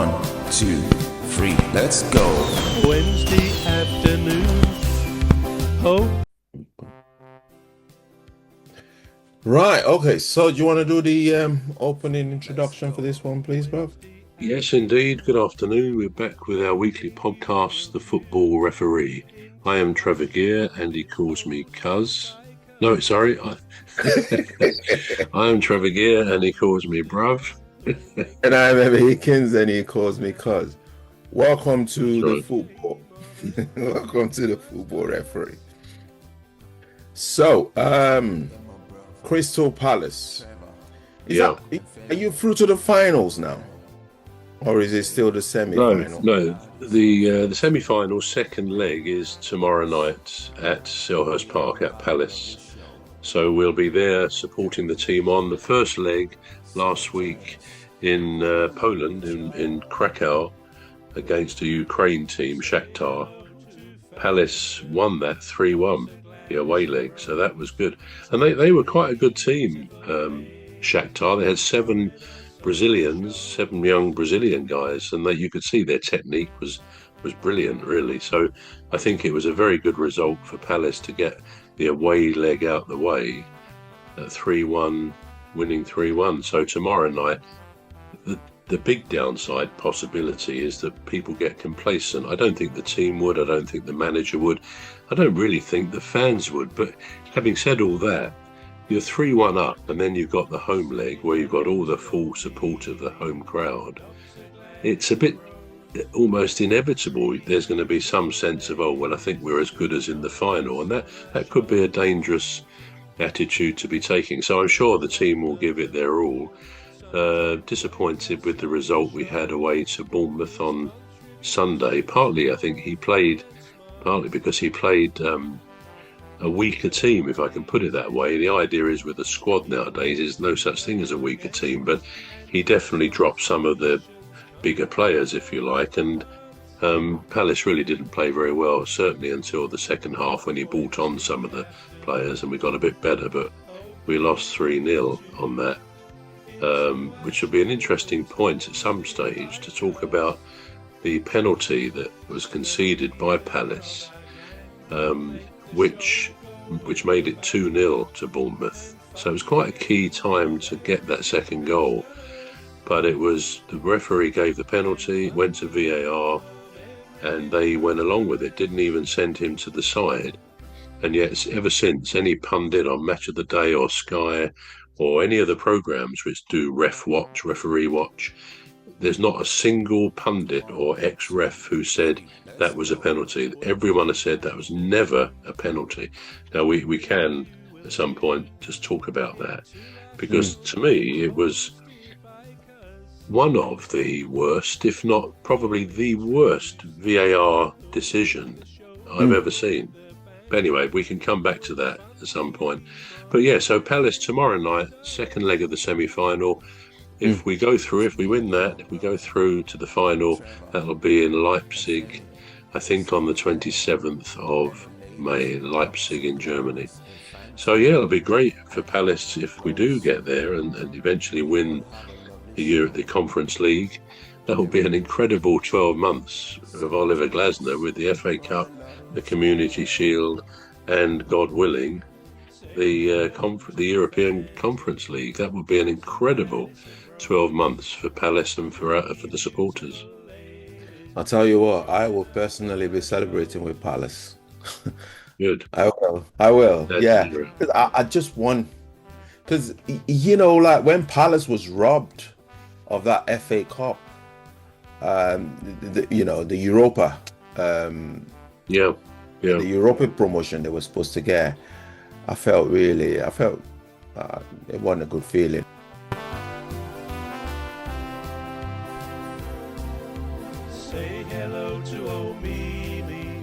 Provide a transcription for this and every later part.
1, 2, 3, let's go. Wednesday afternoon. Oh. Right, okay, so do you want to do the opening introduction for this one, please, bruv? Yes, indeed. Good afternoon. We're back with our weekly podcast, The Football Referee. I am Trevor Gear, and he calls me Cuz. No, sorry. I am Trevor Gear, and he calls me Bruv. And I'm Emmy Hikins, and he calls me Cuz. Welcome to the football. Welcome to the Football Referee. So, Crystal Palace. Are you through to the finals now? Or is it still the semi-final? No. The semi-final second leg is tomorrow night at Selhurst Park at Palace. So we'll be there supporting the team on the first leg last week in Poland, in Krakow, against a Ukraine team, Shakhtar. Palace won that 3-1, the away leg, so that was good. And they were quite a good team, Shakhtar. They had seven young Brazilian guys, and you could see their technique was brilliant, really. So I think it was a very good result for Palace to get the away leg out the way at 3-1, winning 3-1. So tomorrow night, the big downside possibility is that people get complacent. I don't think the team would. I don't think the manager would. I don't really think the fans would. But having said all that, you're 3-1 up, and then you've got the home leg where you've got all the full support of the home crowd. It's a bit almost inevitable. There's going to be some sense of, I think we're as good as in the final. And that could be a dangerous attitude to be taking. So I'm sure the team will give it their all. Disappointed with the result we had away to Bournemouth on Sunday. Partly, I think partly because he played a weaker team, if I can put it that way. The idea is with a squad nowadays, there's no such thing as a weaker team, but he definitely dropped some of the bigger players, if you like, and Palace really didn't play very well, certainly until the second half when he brought on some of the players and we got a bit better, but we lost 3-0 on that, which will be an interesting point at some stage to talk about the penalty that was conceded by Palace, which made it 2-0 to Bournemouth. So it was quite a key time to get that second goal. But it was the referee gave the penalty, went to VAR, and they went along with it, didn't even send him to the side. And yet, ever since, any pundit on Match of the Day or Sky or any of the programmes which do referee watch, there's not a single pundit or ex-ref who said that was a penalty. Everyone has said that was never a penalty. Now, we can, at some point, just talk about that. Because to me, it was one of the worst, if not probably the worst VAR decision I've ever seen. But anyway, we can come back to that at some point. But yeah, so Palace tomorrow night, second leg of the semi-final. If we go through, if we win that, if we go through to the final, that'll be in Leipzig, I think on the 27th of May, Leipzig in Germany. So yeah, it'll be great for Palace if we do get there and eventually win the Conference League. That will be an incredible 12 months of Oliver Glasner with the FA Cup, the Community Shield, and God willing, the European Conference League. That would be an incredible 12 months for Palace and for the supporters. I'll tell you what, I will personally be celebrating with Palace. Good. I will. That's yeah. true. I just want, because, like when Palace was robbed of that FA Cup, the Europa, the Europa promotion they were supposed to get, I felt it wasn't a good feeling. Say hello to old Mimi,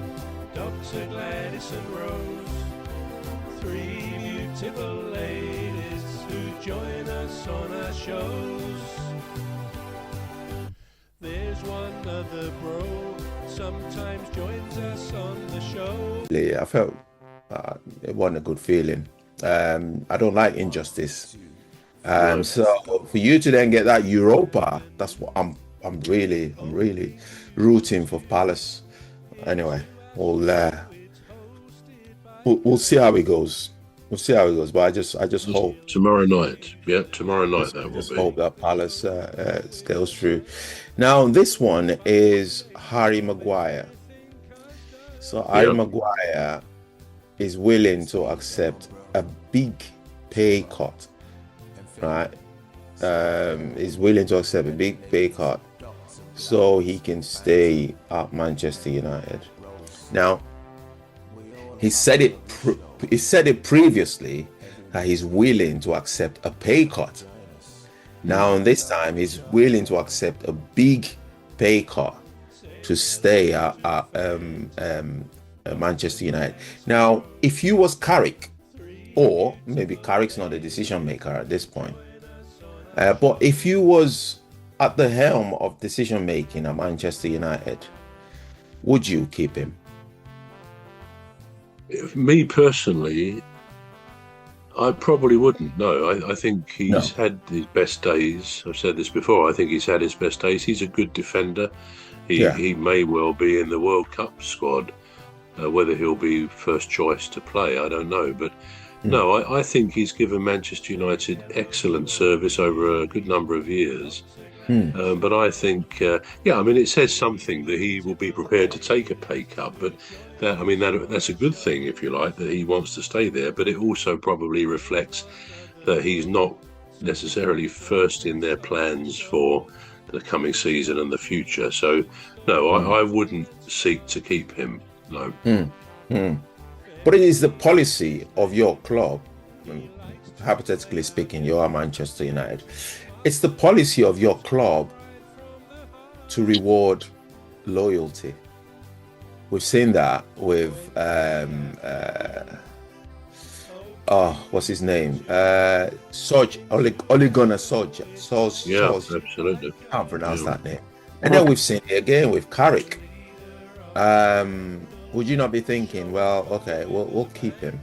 Dr. Gladys and Rose, three beautiful ladies who join us on our shows. There's one other bro, sometimes joins us on the show. I felt it wasn't a good feeling. I don't like injustice. So for you to then get that Europa, that's what I'm really rooting for Palace. Anyway, we'll see how it goes. We'll see how it goes. But I just hope tomorrow night. Yeah, tomorrow night that will be. Hope that Palace scales through. Now this one is Harry Maguire. So Harry Maguire is willing to accept a big pay cut, right? Is willing to accept a big pay cut so he can stay at Manchester United. Now, he said it previously that he's willing to accept a pay cut. Now, this time, he's willing to accept a big pay cut to stay at Manchester United. Now, if you was Carrick, or maybe Carrick's not a decision maker at this point, but if you was at the helm of decision making at Manchester United, would you keep him? Me personally, I probably wouldn't. No, I think he's had his best days. I've said this before. I think he's had his best days. He's a good defender. He may well be in the World Cup squad. Whether he'll be first choice to play, I don't know. But no, I think he's given Manchester United excellent service over a good number of years. But I think, I mean, it says something that he will be prepared to take a pay cut. But that's a good thing, if you like, that he wants to stay there. But it also probably reflects that he's not necessarily first in their plans for the coming season and the future. So, no, I wouldn't seek to keep him. No. But it is the policy of your club, hypothetically speaking, you are Manchester United. It's the policy of your club to reward loyalty. We've seen that with what's his name? Ole Gunnar Solskjaer. Yeah, absolutely. Can't pronounce that name. And then we've seen it again with Carrick. Would you not be thinking, well, okay, we'll keep him?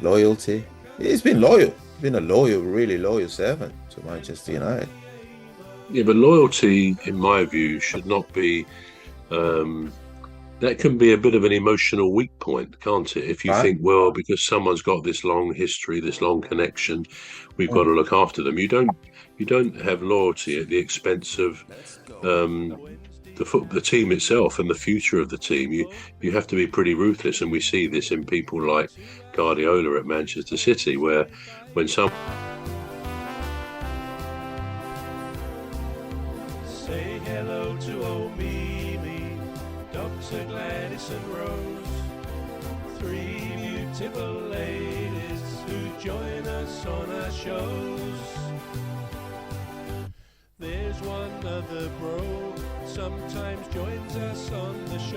Loyalty. He's been loyal. He's been a really loyal servant to Manchester United. Yeah, but loyalty, in my view, should not be. That can be a bit of an emotional weak point, can't it? If you think, well, because someone's got this long history, this long connection, we've got to look after them. You don't have loyalty at the expense of the team itself and the future of the team. You have to be pretty ruthless, and we see this in people like Guardiola at Manchester City, where when some. Say hello to old Mimi, Dr. Gladys and Rose, three beautiful ladies who join us on our shows. There's one other bro, sometimes joins us on the show.